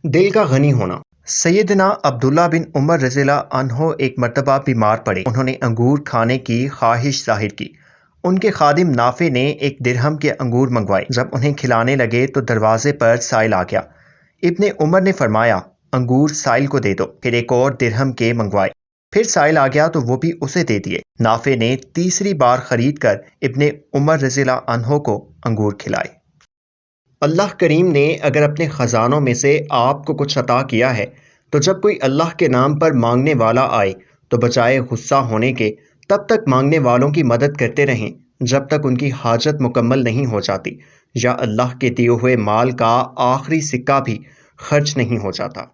دل کا غنی ہونا۔ سیدنا عبداللہ بن عمر رضی اللہ عنہ ایک مرتبہ بیمار پڑے۔ انہوں نے انگور کھانے کی خواہش ظاہر کی۔ ان کے خادم نافع نے 1 درہم کے انگور منگوائے۔ جب انہیں کھلانے لگے تو دروازے پر سائل آ گیا۔ ابن عمر نے فرمایا، انگور سائل کو دے دو۔ پھر 1 اور درہم کے منگوائے۔ پھر سائل آ گیا تو وہ بھی اسے دے دیے۔ نافع نے تیسری بار خرید کر ابن عمر رضی اللہ عنہ کو انگور کھلائے۔ اللہ کریم نے اگر اپنے خزانوں میں سے آپ کو کچھ عطا کیا ہے تو جب کوئی اللہ کے نام پر مانگنے والا آئے تو بجائے غصہ ہونے کے تب تک مانگنے والوں کی مدد کرتے رہیں جب تک ان کی حاجت مکمل نہیں ہو جاتی، یا اللہ کے دیے ہوئے مال کا آخری سکہ بھی خرچ نہیں ہو جاتا۔